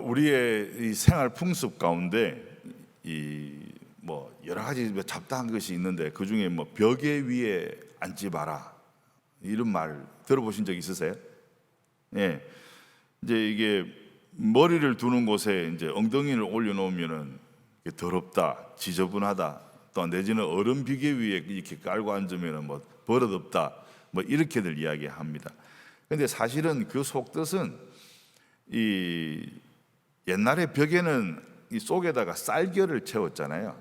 우리의 이 생활 풍습 가운데 여러 가지 잡다한 것이 있는데 그 중에 벽에 위에 앉지 마라 이런 말 들어보신 적 있으세요? 예, 이제 이게 머리를 두는 곳에 이제 엉덩이를 올려놓으면은 더럽다, 지저분하다, 또 내지는 얼음 비계 위에 이렇게 깔고 앉으면은 버릇없다, 이렇게들 이야기합니다. 근데 사실은 그 속뜻은 이 옛날에 벽에는 이 속에다가 쌀겨를 채웠잖아요.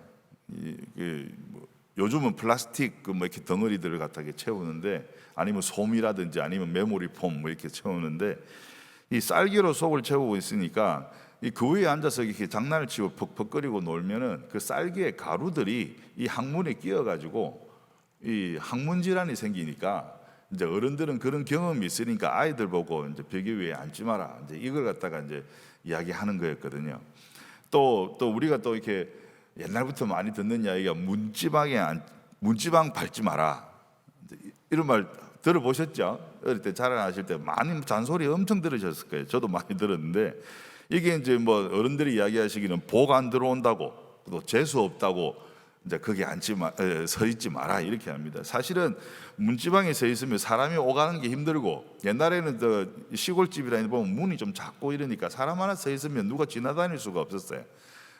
요즘은 플라스틱 이렇게 덩어리들을 갖다가 채우는데, 아니면 솜이라든지 아니면 메모리 폼 이렇게 채우는데, 이 쌀겨로 속을 채우고 있으니까 그 위에 앉아서 이렇게 장난을 치고 퍽퍽거리고 놀면은 그 쌀기의 가루들이 이 항문에 끼어가지고 이 항문 질환이 생기니까, 이제 어른들은 그런 경험이 있으니까 아이들 보고 이제 벽에 위에 앉지 마라, 이제 이걸 갖다가 이제 이야기하는 거였거든요. 또 우리가 또 이렇게 옛날부터 많이 듣는 이야기가 문지방 밟지 마라, 이런 말 들어보셨죠? 어릴 때 자라나실 때 많이 잔소리 엄청 들으셨을 거예요. 저도 많이 들었는데, 이게 이제 어른들이 이야기하시기는 복 안 들어온다고, 또 재수 없다고, 이제 거기 서 있지 마라 이렇게 합니다. 사실은 문지방에 서 있으면 사람이 오가는 게 힘들고, 옛날에는 시골집이라 보면 문이 좀 작고 이러니까 사람 하나 서 있으면 누가 지나다닐 수가 없었어요.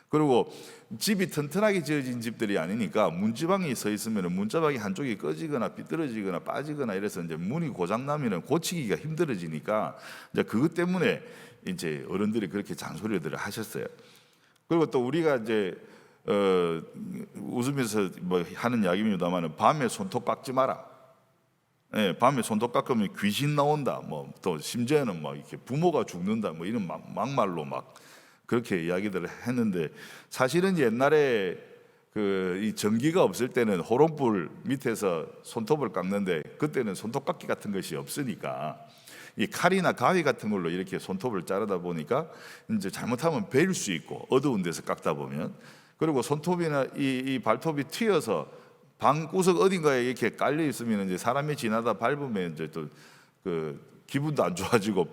그리고 집이 튼튼하게 지어진 집들이 아니니까 문지방에 서 있으면 문자박이 한쪽이 꺼지거나 삐뚤어지거나 빠지거나 이래서 이제 문이 고장 나면 고치기가 힘들어지니까, 이제 그것 때문에 이제 어른들이 그렇게 잔소리들을 하셨어요. 그리고 또 우리가 이제 웃으면서 하는 이야기입니다만, 밤에 손톱 깎지 마라. 예, 밤에 손톱 깎으면 귀신 나온다. 또 심지어는 이렇게 부모가 죽는다. 이런 막말로 그렇게 이야기들을 했는데, 사실은 옛날에 이 전기가 없을 때는 호롱불 밑에서 손톱을 깎는데, 그때는 손톱 깎기 같은 것이 없으니까 이 칼이나 가위 같은 걸로 이렇게 손톱을 자르다 보니까 이제 잘못하면 베일 수 있고, 어두운 데서 깎다 보면. 그리고 손톱이나 이 발톱이 튀어서 방구석 어딘가에 이렇게 깔려 있으면 이제 사람이 지나다 밟으면 이제 또 기분도 안 좋아지고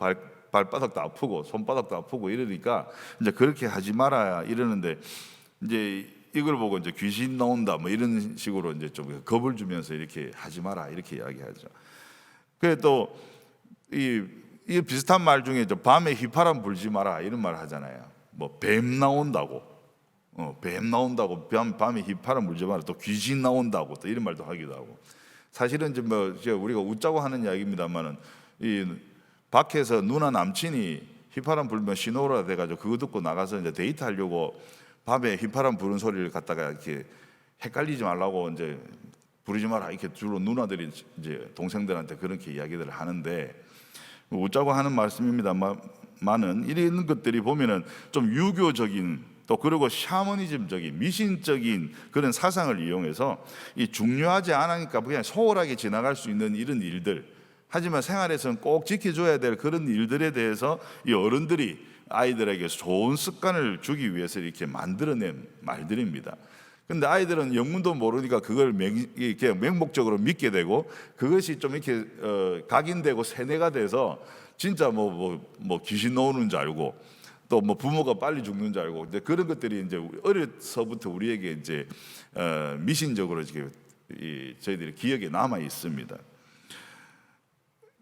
발바닥도 아프고 손바닥도 아프고 이러니까 이제 그렇게 하지 말아야 이러는데, 이제 이걸 보고 이제 귀신 나온다 이런 식으로 이제 좀 겁을 주면서 이렇게 하지 마라 이렇게 이야기하죠. 그래 또 이 비슷한 말 중에 밤에 휘파람 불지 마라 이런 말 하잖아요. 뱀 나온다고, 밤에 휘파람 불지 마라, 또 귀신 나온다고 또 이런 말도 하기도 하고. 사실은 이제 우리가 웃자고 하는 이야기입니다만은, 이 밖에서 누나 남친이 휘파람 불면 신호라 돼가지고 그거 듣고 나가서 이제 데이트 하려고 밤에 휘파람 부는 소리를 갖다가 이렇게 헷갈리지 말라고 이제 부르지 마라 이렇게 주로 누나들이 이제 동생들한테 그렇게 이야기들을 하는데, 웃자고 하는 말씀입니다만은 이런 것들이 보면은 좀 유교적인, 또 그리고 샤머니즘적인 미신적인 그런 사상을 이용해서 이 중요하지 않으니까 그냥 소홀하게 지나갈 수 있는 이런 일들, 하지만 생활에서는 꼭 지켜줘야 될 그런 일들에 대해서 이 어른들이 아이들에게 좋은 습관을 주기 위해서 이렇게 만들어낸 말들입니다. 근데 아이들은 영문도 모르니까 그걸 이렇게 맹목적으로 믿게 되고, 그것이 좀 이렇게 각인되고 세뇌가 돼서 진짜 귀신 나오는 줄 알고, 또 부모가 빨리 죽는 줄 알고, 근데 그런 것들이 이제 어려서부터 우리에게 이제 미신적으로 이렇게 저희들이 기억에 남아 있습니다.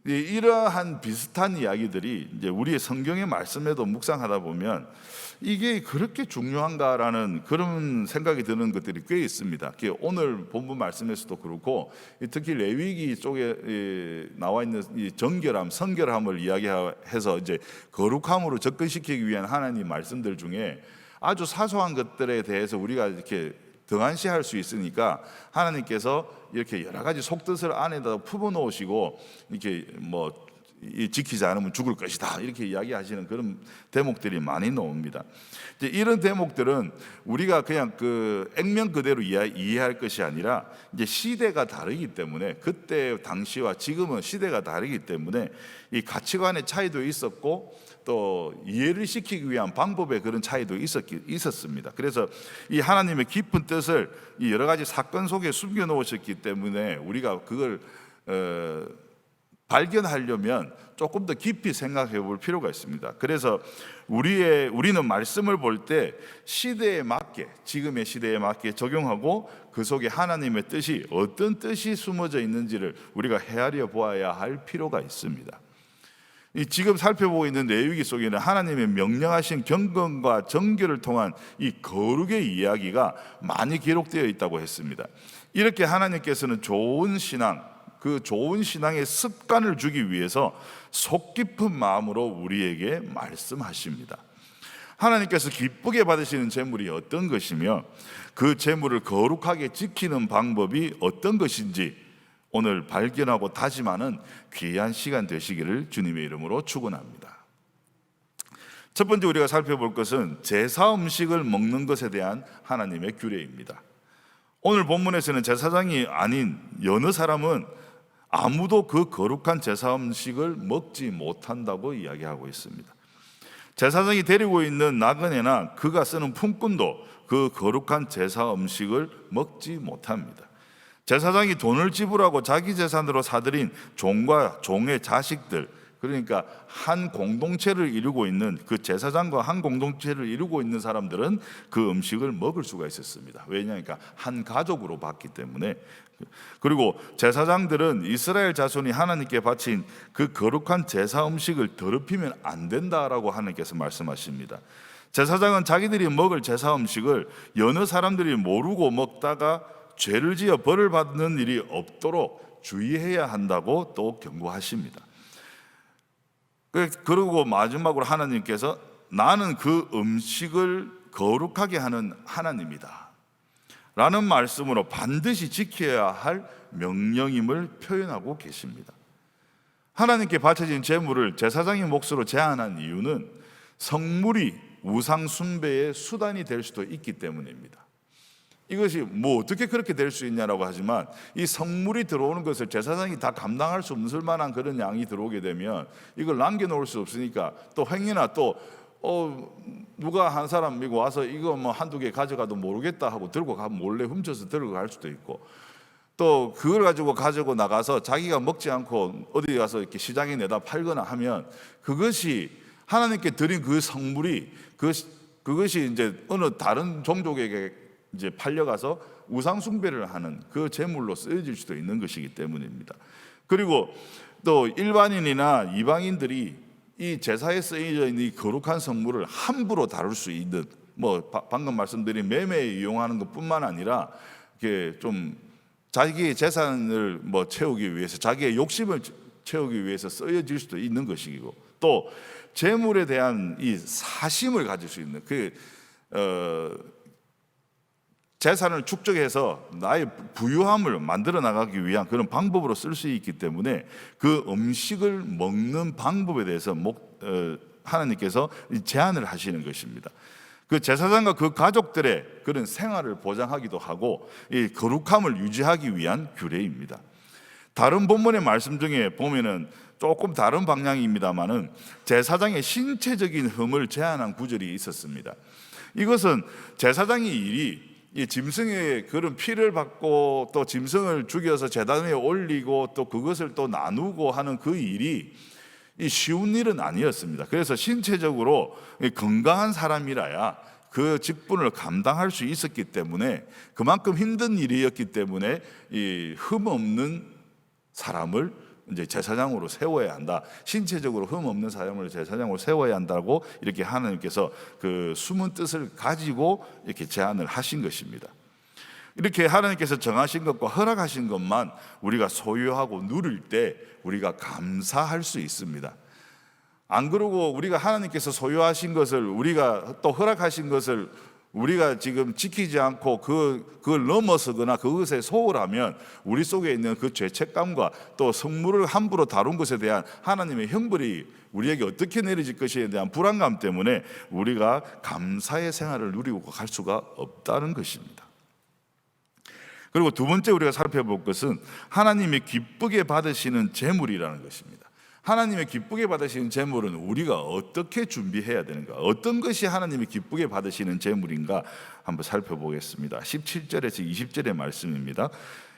이러한 비슷한 이야기들이 이제 우리의 성경의 말씀에도 묵상하다 보면 이게 그렇게 중요한가라는 그런 생각이 드는 것들이 꽤 있습니다. 오늘 본문 말씀에서도 그렇고, 특히 레위기 쪽에 나와 있는 이 정결함, 성결함을 이야기해서 이제 거룩함으로 접근시키기 위한 하나님 말씀들 중에 아주 사소한 것들에 대해서 우리가 이렇게 등한시할 수 있으니까 하나님께서 이렇게 여러 가지 속뜻을 안에다 품어 놓으시고, 이렇게 지키지 않으면 죽을 것이다 이렇게 이야기하시는 그런 대목들이 많이 나옵니다. 이제 이런 대목들은 우리가 그냥 액면 그대로 이해할 것이 아니라, 이제 시대가 다르기 때문에, 그때 당시와 지금은 시대가 다르기 때문에 이 가치관의 차이도 있었고, 또 이해를 시키기 위한 방법의 그런 차이도 있었습니다. 그래서 이 하나님의 깊은 뜻을 이 여러 가지 사건 속에 숨겨 놓으셨기 때문에 우리가 그걸 발견하려면 조금 더 깊이 생각해 볼 필요가 있습니다. 그래서 우리는 말씀을 볼 때 시대에 맞게, 지금의 시대에 맞게 적용하고 그 속에 하나님의 뜻이 어떤 뜻이 숨어져 있는지를 우리가 헤아려 보아야 할 필요가 있습니다. 지금 살펴보고 있는 내용기 속에는 하나님의 명령하신 경건과 정결을 통한 이 거룩의 이야기가 많이 기록되어 있다고 했습니다. 이렇게 하나님께서는 좋은 신앙, 그 좋은 신앙의 습관을 주기 위해서 속 깊은 마음으로 우리에게 말씀하십니다. 하나님께서 기쁘게 받으시는 제물이 어떤 것이며 그 제물을 거룩하게 지키는 방법이 어떤 것인지 오늘 발견하고 다짐하는 귀한 시간 되시기를 주님의 이름으로 축원합니다. 첫 번째 우리가 살펴볼 것은 제사 음식을 먹는 것에 대한 하나님의 규례입니다. 오늘 본문에서는 제사장이 아닌 여느 사람은 아무도 그 거룩한 제사 음식을 먹지 못한다고 이야기하고 있습니다. 제사장이 데리고 있는 나그네나 그가 쓰는 품꾼도 그 거룩한 제사 음식을 먹지 못합니다. 제사장이 돈을 지불하고 자기 재산으로 사들인 종과 종의 자식들, 그러니까 한 공동체를 이루고 있는 그 제사장과 한 공동체를 이루고 있는 사람들은 그 음식을 먹을 수가 있었습니다. 왜냐하니까 한 가족으로 봤기 때문에. 그리고 제사장들은 이스라엘 자손이 하나님께 바친 그 거룩한 제사 음식을 더럽히면 안 된다라고 하나님께서 말씀하십니다. 제사장은 자기들이 먹을 제사 음식을 여느 사람들이 모르고 먹다가 죄를 지어 벌을 받는 일이 없도록 주의해야 한다고 또 경고하십니다. 그리고 마지막으로 하나님께서 나는 그 음식을 거룩하게 하는 하나님이다 라는 말씀으로 반드시 지켜야 할 명령임을 표현하고 계십니다. 하나님께 바쳐진 제물을 제사장의 몫으로 제한한 이유는 성물이 우상 숭배의 수단이 될 수도 있기 때문입니다. 이것이 뭐 어떻게 그렇게 될 수 있냐라고 하지만 이 성물이 들어오는 것을 제사장이 다 감당할 수 없을 만한 그런 양이 들어오게 되면 이걸 남겨놓을 수 없으니까 또 행여나 또 누가 한 사람 이거 와서 이거 뭐 한두 개 가져가도 모르겠다 하고 들고 가면 몰래 훔쳐서 들어갈 수도 있고 또 그걸 가지고 나가서 자기가 먹지 않고 어디 가서 이렇게 시장에 내다 팔거나 하면 그것이 하나님께 드린 그 성물이 그것이 이제 어느 다른 종족에게 이제 팔려가서 우상 숭배를 하는 그 제물로 쓰여질 수도 있는 것이기 때문입니다. 그리고 또 일반인이나 이방인들이 이 제사에 쓰여져 있는 이 거룩한 성물을 함부로 다룰 수 있는 방금 말씀드린 매매에 이용하는 것뿐만 아니라 이게 좀 자기의 재산을 채우기 위해서 자기의 욕심을 채우기 위해서 쓰여질 수도 있는 것이고 또 제물에 대한 이 사심을 가질 수 있는 재산을 축적해서 나의 부유함을 만들어 나가기 위한 그런 방법으로 쓸 수 있기 때문에 그 음식을 먹는 방법에 대해서 하나님께서 제한을 하시는 것입니다. 그 제사장과 그 가족들의 그런 생활을 보장하기도 하고 이 거룩함을 유지하기 위한 규례입니다. 다른 본문의 말씀 중에 보면은 조금 다른 방향입니다만은 제사장의 신체적인 흠을 제한한 구절이 있었습니다. 이것은 제사장의 일이 이 짐승의 그런 피를 받고 또 짐승을 죽여서 제단 위에 올리고 또 그것을 또 나누고 하는 그 일이 쉬운 일은 아니었습니다. 그래서 신체적으로 건강한 사람이라야 그 직분을 감당할 수 있었기 때문에 그만큼 힘든 일이었기 때문에 이 흠 없는 사람을 이제 제사장으로 세워야 한다. 신체적으로 흠 없는 사람을 제사장으로 세워야 한다고 이렇게 하나님께서 그 숨은 뜻을 가지고 이렇게 제안을 하신 것입니다. 이렇게 하나님께서 정하신 것과 허락하신 것만 우리가 소유하고 누릴 때 우리가 감사할 수 있습니다. 안 그러고 우리가 하나님께서 소유하신 것을 우리가 또 허락하신 것을 우리가 지금 지키지 않고 그걸 넘어서거나 그것에 소홀하면 우리 속에 있는 그 죄책감과 또 성물을 함부로 다룬 것에 대한 하나님의 형벌이 우리에게 어떻게 내려질 것에 대한 불안감 때문에 우리가 감사의 생활을 누리고 갈 수가 없다는 것입니다. 그리고 두 번째 우리가 살펴볼 것은 하나님이 기쁘게 받으시는 제물이라는 것입니다. 하나님의 기쁘게 받으시는 제물은 우리가 어떻게 준비해야 되는가? 어떤 것이 하나님이 기쁘게 받으시는 제물인가? 한번 살펴보겠습니다. 17절에서 20절의 말씀입니다.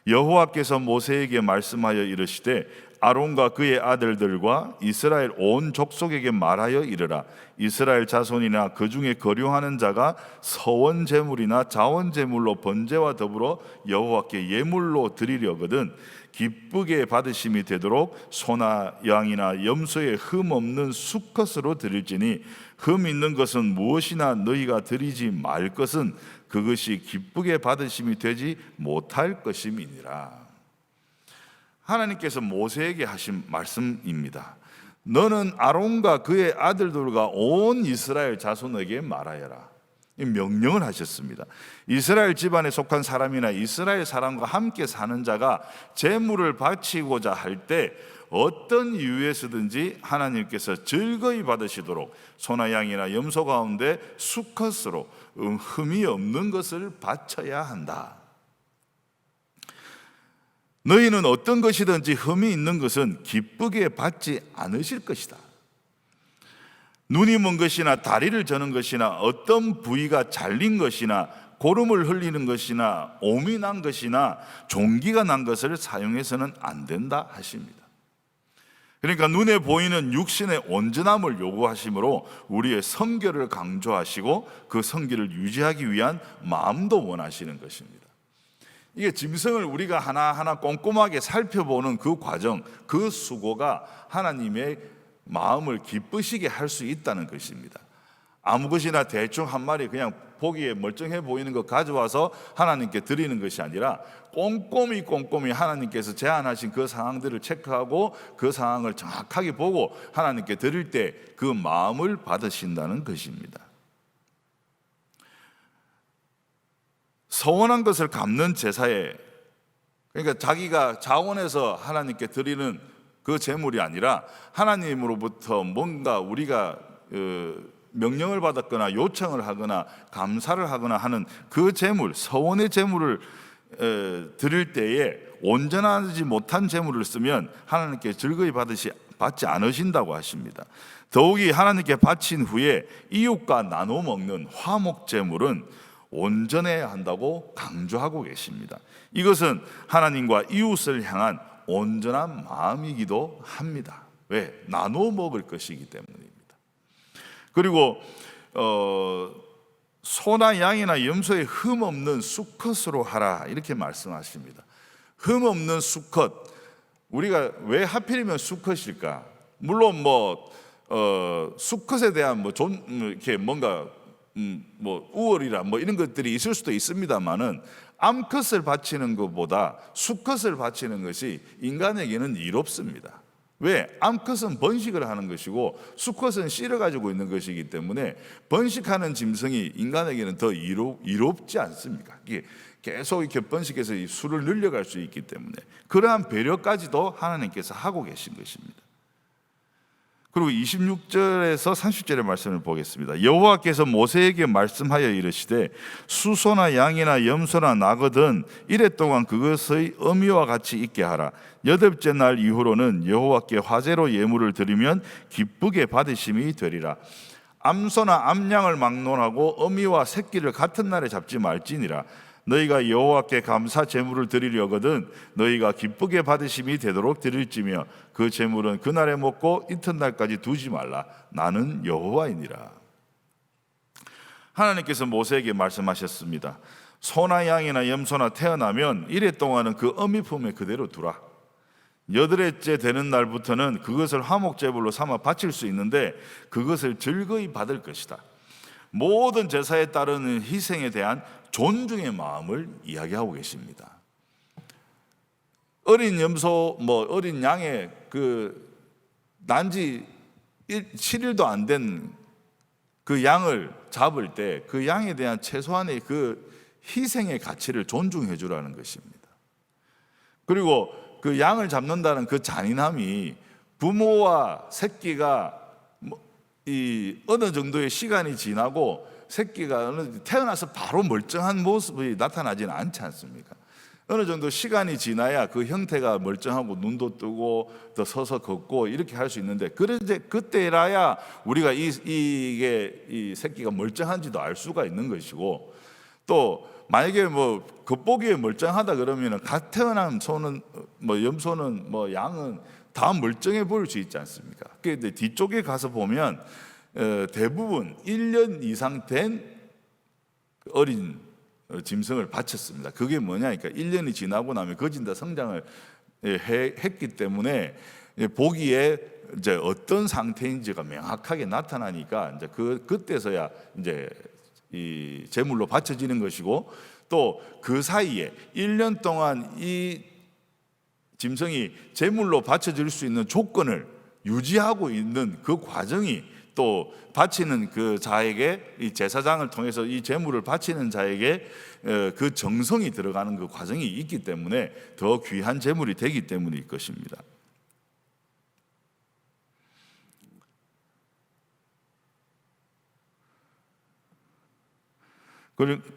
여호와께서 모세에게 말씀하여 이르시되 아론과 그의 아들들과 이스라엘 온 족속에게 말하여 이르라. 이스라엘 자손이나 그 중에 거류하는 자가 서원 제물이나 자원 제물로 번제와 더불어 여호와께 예물로 드리려거든 기쁘게 받으심이 되도록 소나 양이나 염소의 흠 없는 수컷으로 드릴지니 흠 있는 것은 무엇이나 너희가 드리지 말 것은 그것이 기쁘게 받으심이 되지 못할 것임이니라. 하나님께서 모세에게 하신 말씀입니다. 너는 아론과 그의 아들들과 온 이스라엘 자손에게 말하여라. 명령을 하셨습니다. 이스라엘 집안에 속한 사람이나 이스라엘 사람과 함께 사는 자가 제물을 바치고자 할 때 어떤 이유에서든지 하나님께서 즐거이 받으시도록 소나 양이나 염소 가운데 수컷으로 흠이 없는 것을 바쳐야 한다. 너희는 어떤 것이든지 흠이 있는 것은 기쁘게 받지 않으실 것이다. 눈이 먼 것이나 다리를 저는 것이나 어떤 부위가 잘린 것이나 고름을 흘리는 것이나 옴이 난 것이나 종기가 난 것을 사용해서는 안 된다 하십니다. 그러니까 눈에 보이는 육신의 온전함을 요구하시므로 우리의 성결을 강조하시고 그 성결을 유지하기 위한 마음도 원하시는 것입니다. 이게 짐승을 우리가 하나하나 꼼꼼하게 살펴보는 그 과정, 그 수고가 하나님의 마음을 기쁘시게 할 수 있다는 것입니다. 아무 것이나 대충 한 마리 그냥 보기에 멀쩡해 보이는 것 가져와서 하나님께 드리는 것이 아니라 꼼꼼히 하나님께서 제안하신 그 상황들을 체크하고 그 상황을 정확하게 보고 하나님께 드릴 때 그 마음을 받으신다는 것입니다. 서원한 것을 갚는 제사에, 그러니까 자기가 자원해서 하나님께 드리는 그 제물이 아니라 하나님으로부터 뭔가 우리가 명령을 받았거나 요청을 하거나 감사를 하거나 하는 그 제물, 서원의 제물을 드릴 때에 온전하지 못한 제물을 쓰면 하나님께 즐거이 받지 않으신다고 하십니다. 더욱이 하나님께 바친 후에 이웃과 나눠 먹는 화목 제물은 온전해야 한다고 강조하고 계십니다. 이것은 하나님과 이웃을 향한 온전한 마음이기도 합니다. 왜? 나눠 먹을 것이기 때문입니다. 그리고 소나 양이나 염소의 흠 없는 수컷으로 하라 이렇게 말씀하십니다. 흠 없는 수컷, 우리가 왜 하필이면 수컷일까? 물론 수컷에 대한 이렇게 뭔가 우월이라 이런 것들이 있을 수도 있습니다만은 암컷을 바치는 것보다 수컷을 바치는 것이 인간에게는 이롭습니다. 왜? 암컷은 번식을 하는 것이고 수컷은 씨를 가지고 있는 것이기 때문에 번식하는 짐승이 인간에게는 더 이롭지 않습니까? 이게 계속 이렇게 번식해서 이 수를 늘려갈 수 있기 때문에 그러한 배려까지도 하나님께서 하고 계신 것입니다. 그리고 26절에서 30절의 말씀을 보겠습니다. 여호와께서 모세에게 말씀하여 이르시되 수소나 양이나 염소나 나거든 이래 동안 그것의 의미와 같이 있게 하라. 여덟째 날 이후로는 여호와께 화제로 예물을 드리면 기쁘게 받으심이 되리라. 암소나 암양을 막론하고 어미와 새끼를 같은 날에 잡지 말지니라. 너희가 여호와께 감사 제물을 드리려거든 너희가 기쁘게 받으심이 되도록 드릴지며 그 제물은 그날에 먹고 이튿날까지 두지 말라. 나는 여호와이니라. 하나님께서 모세에게 말씀하셨습니다. 소나 양이나 염소나 태어나면 이래 동안은 그 어미 품에 그대로 두라. 여덟째 되는 날부터는 그것을 화목제물로 삼아 바칠 수 있는데 그것을 즐거이 받을 것이다. 모든 제사에 따르는 희생에 대한 존중의 마음을 이야기하고 계십니다. 어린 염소, 어린 양의 그 난지 7일도 안 된 그 양을 잡을 때 그 양에 대한 최소한의 그 희생의 가치를 존중해 주라는 것입니다. 그리고 그 양을 잡는다는 그 잔인함이 부모와 새끼가 어느 정도의 시간이 지나고 새끼가 태어나서 바로 멀쩡한 모습이 나타나지는 않지 않습니까? 어느 정도 시간이 지나야 그 형태가 멀쩡하고 눈도 뜨고 더 서서 걷고 이렇게 할 수 있는데 그런데 그때라야 우리가 이 새끼가 멀쩡한지도 알 수가 있는 것이고 또 만약에 겉보기에 멀쩡하다 그러면 갓 태어난 소는 염소는 양은 다 멀쩡해 보일 수 있지 않습니까? 근데 뒤쪽에 가서 보면 대부분 1년 이상 된 어린 짐승을 바쳤습니다. 그게 뭐냐니까 1년이 지나고 나면 거진다 성장을 했기 때문에 보기에 이제 어떤 상태인지가 명확하게 나타나니까 이제 그때서야 이제 이 제물로 바쳐지는 것이고, 또 그 사이에 1년 동안 이 짐승이 제물로 바쳐질 수 있는 조건을 유지하고 있는 그 과정이, 또 바치는 그 자에게, 이 제사장을 통해서 이 제물을 바치는 자에게 그 정성이 들어가는 그 과정이 있기 때문에 더 귀한 제물이 되기 때문일 것입니다.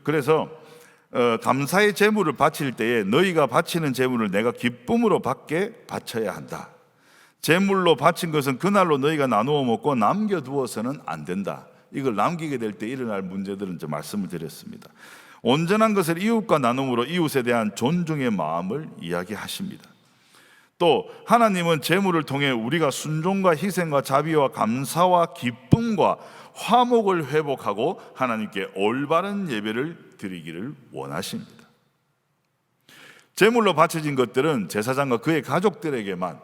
그래서 감사의 제물을 바칠 때에 너희가 바치는 제물을 내가 기쁨으로 받게 바쳐야 한다. 제물로 바친 것은 그날로 너희가 나누어 먹고 남겨두어서는 안 된다. 이걸 남기게 될 때 일어날 문제들은 좀 말씀을 드렸습니다. 온전한 것을 이웃과 나눔으로 이웃에 대한 존중의 마음을 이야기하십니다. 또 하나님은 제물을 통해 우리가 순종과 희생과 자비와 감사와 기쁨과 화목을 회복하고 하나님께 올바른 예배를 드리기를 원하십니다. 제물로 바쳐진 것들은 제사장과 그의 가족들에게만,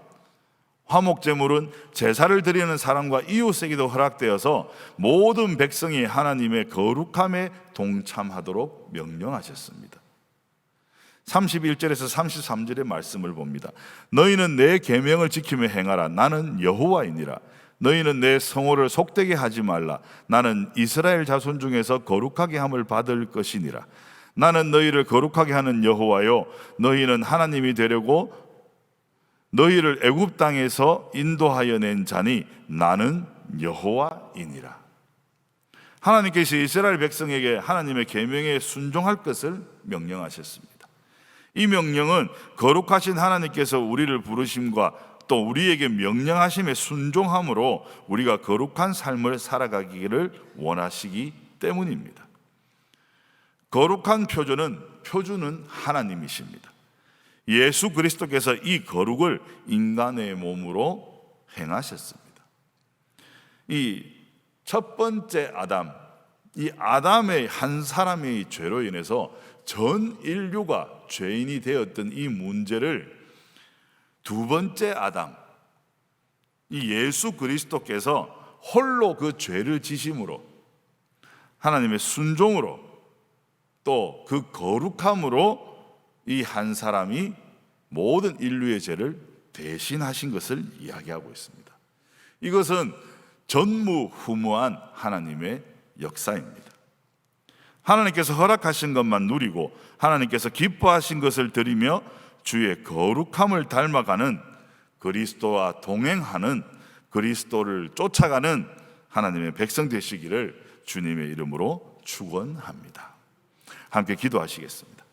화목제물은 제사를 드리는 사람과 이웃에게도 허락되어서 모든 백성이 하나님의 거룩함에 동참하도록 명령하셨습니다. 31절에서 33절의 말씀을 봅니다. 너희는 내 계명을 지키며 행하라. 나는 여호와이니라. 너희는 내 성호를 속되게 하지 말라. 나는 이스라엘 자손 중에서 거룩하게 함을 받을 것이니라. 나는 너희를 거룩하게 하는 여호와요, 너희는 하나님이 되려고 너희를 애굽 땅에서 인도하여 낸 자니 나는 여호와이니라. 하나님께서 이스라엘 백성에게 하나님의 계명에 순종할 것을 명령하셨습니다. 이 명령은 거룩하신 하나님께서 우리를 부르심과 또 우리에게 명령하심에 순종함으로 우리가 거룩한 삶을 살아가기를 원하시기 때문입니다. 거룩한 표주는 하나님이십니다. 예수 그리스도께서 이 거룩을 인간의 몸으로 행하셨습니다. 이 첫 번째 아담, 이 아담의 한 사람의 죄로 인해서 전 인류가 죄인이 되었던 이 문제를 두 번째 아담, 이 예수 그리스도께서 홀로 그 죄를 지심으로, 하나님의 순종으로, 또 그 거룩함으로 이 한 사람이 모든 인류의 죄를 대신하신 것을 이야기하고 있습니다. 이것은 전무후무한 하나님의 역사입니다. 하나님께서 허락하신 것만 누리고 하나님께서 기뻐하신 것을 드리며 주의 거룩함을 닮아가는, 그리스도와 동행하는, 그리스도를 쫓아가는 하나님의 백성 되시기를 주님의 이름으로 축원합니다. 함께 기도하시겠습니다.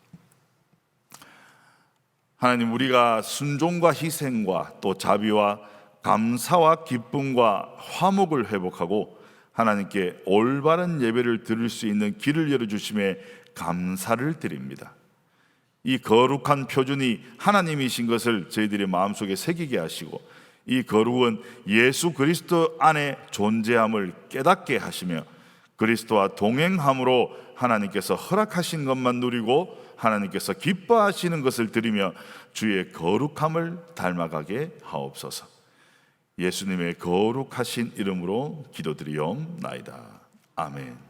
하나님, 우리가 순종과 희생과 또 자비와 감사와 기쁨과 화목을 회복하고 하나님께 올바른 예배를 드릴 수 있는 길을 열어주심에 감사를 드립니다. 이 거룩한 표준이 하나님이신 것을 저희들의 마음속에 새기게 하시고, 이 거룩은 예수 그리스도 안에 존재함을 깨닫게 하시며 그리스도와 동행함으로 하나님께서 허락하신 것만 누리고 하나님께서 기뻐하시는 것을 드리며 주의 거룩함을 닮아가게 하옵소서. 예수님의 거룩하신 이름으로 기도드리옵나이다. 아멘.